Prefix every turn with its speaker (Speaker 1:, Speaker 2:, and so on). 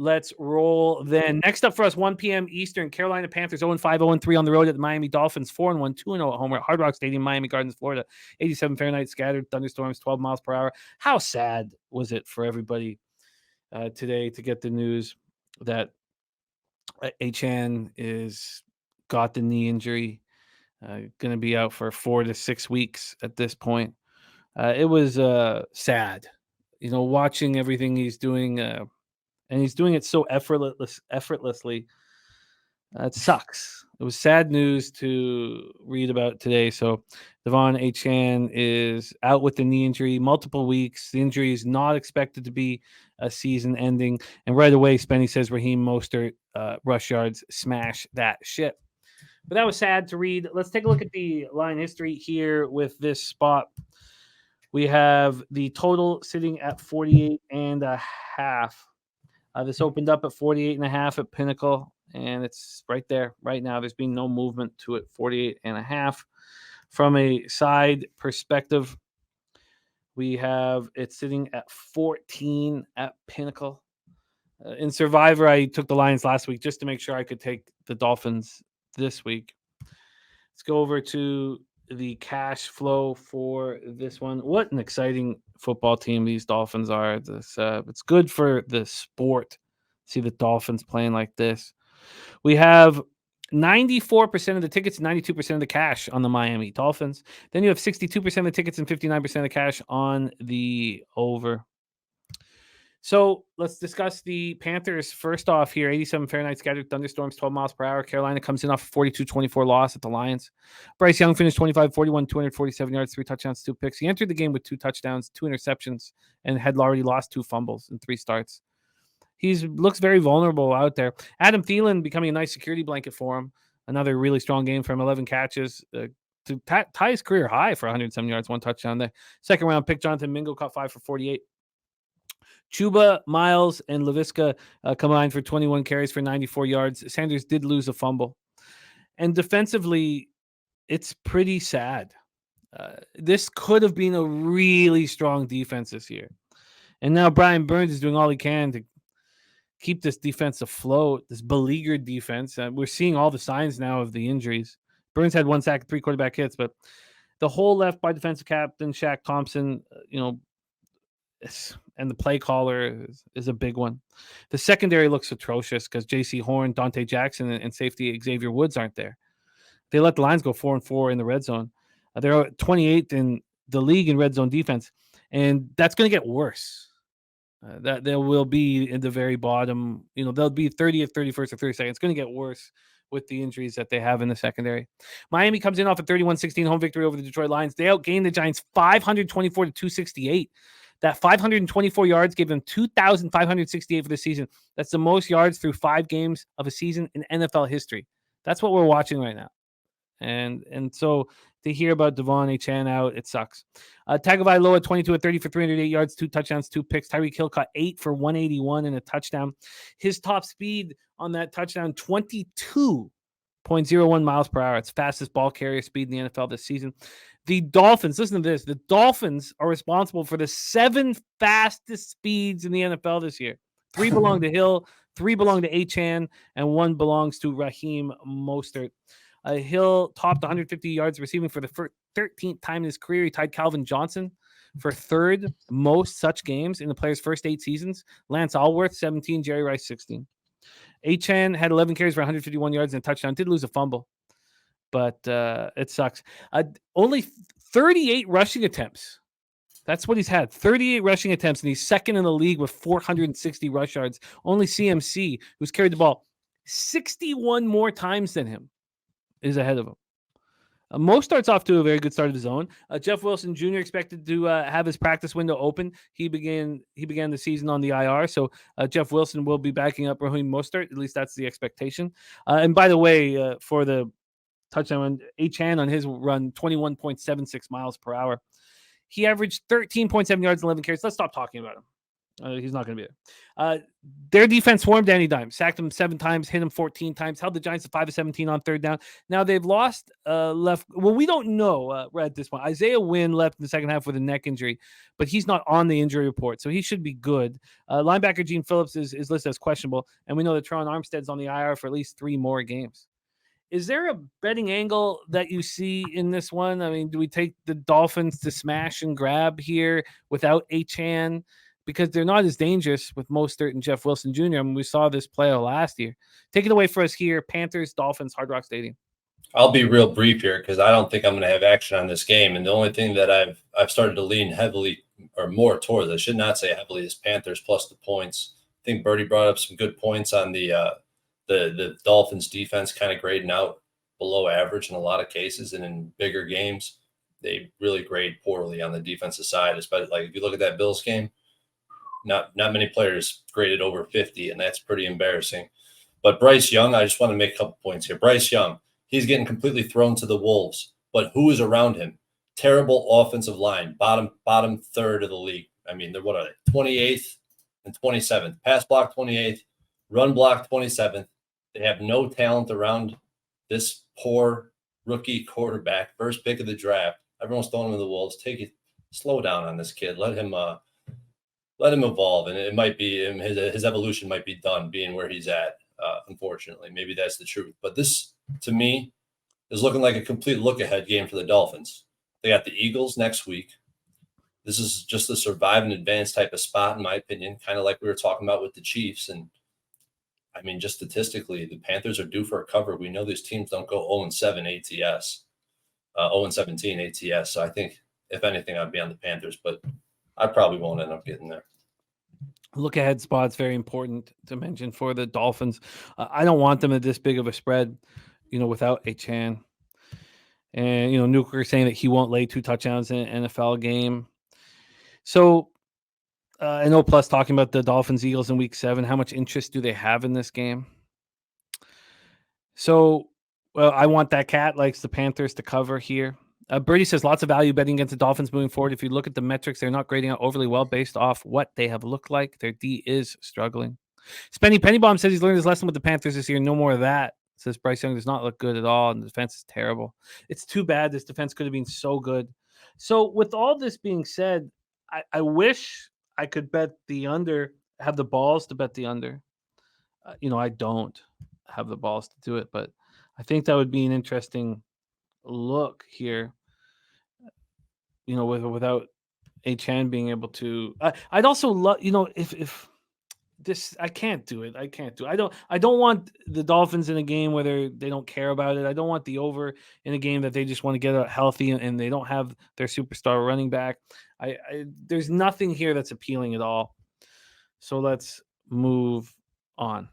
Speaker 1: Let's roll then. Next up for us, 1 p.m. Eastern, Carolina Panthers 0-5, 0-3 on the road at the Miami Dolphins, 4-1, 2-0 at home at Hard Rock Stadium, Miami Gardens, Florida. 87 Fahrenheit, scattered thunderstorms, 12 miles per hour. How sad was it for everybody today to get the news that Achan is got the knee injury, going to be out for 4 to 6 weeks at this point. It was sad, watching everything he's doing. And he's doing it so effortlessly. It sucks. It was sad news to read about today. So Devon Achan is out with the knee injury, multiple weeks. The injury is not expected to be a season ending. And right away, Spenny says Raheem Mostert, rush yards, smash that shit. But that was sad to read. Let's take a look at the line history here with this spot. We have the total sitting at 48.5. This opened up at 48.5 at Pinnacle, and it's right there right now. There's been no movement to it, 48.5. From a side perspective, we have it sitting at 14 at Pinnacle. In Survivor, I took the Lions last week just to make sure I could take the Dolphins this week. Let's go over to the cash flow for this one. What an exciting football team these Dolphins are. It's good for the sport. See the Dolphins playing like this. We have 94% of the tickets, 92% of the cash on the Miami Dolphins. Then you have 62% of the tickets and 59% of the cash on the over. So let's discuss the Panthers first off here. 87 Fahrenheit, scattered thunderstorms, 12 miles per hour. Carolina comes in off a 42-24 loss at the Lions. Bryce Young finished 25-41, 247 yards, 3 touchdowns, 2 picks. He entered the game with 2 touchdowns, 2 interceptions, and had already lost 2 fumbles in 3 starts. He looks very vulnerable out there. Adam Thielen becoming a nice security blanket for him. Another really strong game from 11 catches to tie his career high for 107 yards, 1 touchdown there. Second round pick, Jonathan Mingo caught 5 for 48. Chuba, Miles, and Laviska combined for 21 carries for 94 yards. Sanders did lose a fumble. And defensively, it's pretty sad. This could have been a really strong defense this year. And now Brian Burns is doing all he can to keep this defense afloat, this beleaguered defense. We're seeing all the signs now of the injuries. Burns had 1 sack, 3 quarterback hits, but the hole left by defensive captain Shaq Thompson, and the play caller is a big one. The secondary looks atrocious because J.C. Horn, Dante Jackson, and safety Xavier Woods aren't there. They let the Lions go 4-4 in the red zone. They're 28th in the league in red zone defense, and that's going to get worse. That there will be in the very bottom. They'll be 30th, 31st, or 32nd. It's going to get worse with the injuries that they have in the secondary. Miami comes in off a 31-16 home victory over the Detroit Lions. They outgained the Giants 524 to 268. That 524 yards gave them 2,568 for the season. That's the most yards through 5 games of a season in NFL history. That's what we're watching right now. And so to hear about Devon Achan out, it sucks. Tagovailoa 22 at 30 for 308 yards, 2 touchdowns, 2 picks. Tyreek Hill caught 8 for 181 and a touchdown. His top speed on that touchdown, 22.01 miles per hour. It's fastest ball carrier speed in the NFL this season. The Dolphins, listen to this. The Dolphins are responsible for the 7 fastest speeds in the NFL this year. 3 belong to Hill, 3 belong to Achan, and 1 belongs to Raheem Mostert. Hill topped 150 yards receiving for the 13th time in his career. He tied Calvin Johnson for 3rd most such games in the player's first 8 seasons. Lance Allworth, 17. Jerry Rice, 16. Achan had 11 carries for 151 yards and a touchdown. Did lose a fumble, but it sucks. Only 38 rushing attempts. That's what he's had. 38 rushing attempts, and he's second in the league with 460 rush yards. Only CMC, who's carried the ball 61 more times than him, is ahead of him. Mo starts off to a very good start of his own. Jeff Wilson Jr. expected to have his practice window open. He began the season on the IR, so Jeff Wilson will be backing up Raheem Mostert. At least that's the expectation. And by the way, for the touchdown, Achan on his run, 21.76 miles per hour. He averaged 13.7 yards and 11 carries. Let's stop talking about him. He's not going to be there. Their defense swarmed Danny Dimes, sacked him 7 times, hit him 14 times, held the Giants to 5 of 17 on third down. Now they've lost left. Well, we don't know right at this point. Isaiah Wynn left in the second half with a neck injury, but he's not on the injury report, so he should be good. Linebacker Gene Phillips is listed as questionable, and we know that Teron Armstead's on the IR for at least 3 more games. Is there a betting angle that you see in this one? I mean, do we take the Dolphins to smash and grab here without Achane? Because they're not as dangerous with Mostert and Jeff Wilson Jr. I mean, we saw this play last year. Take it away for us here. Panthers, Dolphins, Hard Rock Stadium.
Speaker 2: I'll be real brief here because I don't think I'm going to have action on this game. And the only thing that I've started to lean heavily or more towards, I should not say heavily, is Panthers plus the points. I think Birdie brought up some good points on the Dolphins defense kind of grading out below average in a lot of cases, and in bigger games, they really grade poorly on the defensive side. Especially like if you look at that Bills game, not many players graded over 50, and that's pretty embarrassing. But Bryce Young, I just want to make a couple points here. Bryce Young, he's getting completely thrown to the wolves, but who is around him? Terrible offensive line, bottom third of the league. I mean, they're what are they? 28th and 27th. Pass block 28th, run block 27th. They have no talent around this poor rookie quarterback, first pick of the draft. Everyone's throwing him to the wolves. Slow down on this kid. Let him evolve, and it might be his evolution might be done being where he's at. Unfortunately, maybe that's the truth. But this, to me, is looking like a complete look-ahead game for the Dolphins. They got the Eagles next week. This is just a survive and advance type of spot, in my opinion, kind of like we were talking about with the Chiefs. And I mean, just statistically, the Panthers are due for a cover. We know these teams don't go 0-7 ATS, 0-17 ATS. So I think, if anything, I'd be on the Panthers, but I probably won't end up getting there.
Speaker 1: Look ahead spot's very important to mention for the Dolphins. I don't want them at this big of a spread, without Achane. And, Newkirk saying that he won't lay 2 touchdowns in an NFL game. So, I know Plus talking about the Dolphins Eagles in week 7. How much interest do they have in this game? So, well, I want that cat likes the Panthers to cover here. Birdie says lots of value betting against the Dolphins moving forward. If you look at the metrics, they're not grading out overly well based off what they have looked like. Their D is struggling. Spenny Pennybomb says he's learned his lesson with the Panthers this year. No more of that. Says Bryce Young does not look good at all, and the defense is terrible. It's too bad. This defense could have been so good. So with all this being said, I wish I could bet the under, have the balls to bet the under. I don't have the balls to do it, but I think that would be an interesting look here. Without Achane being able to, I'd also love, if this, I can't do it. I don't want the Dolphins in a game where they don't care about it. I don't want the over in a game that they just want to get out healthy and they don't have their superstar running back. There's nothing here that's appealing at all. So let's move on.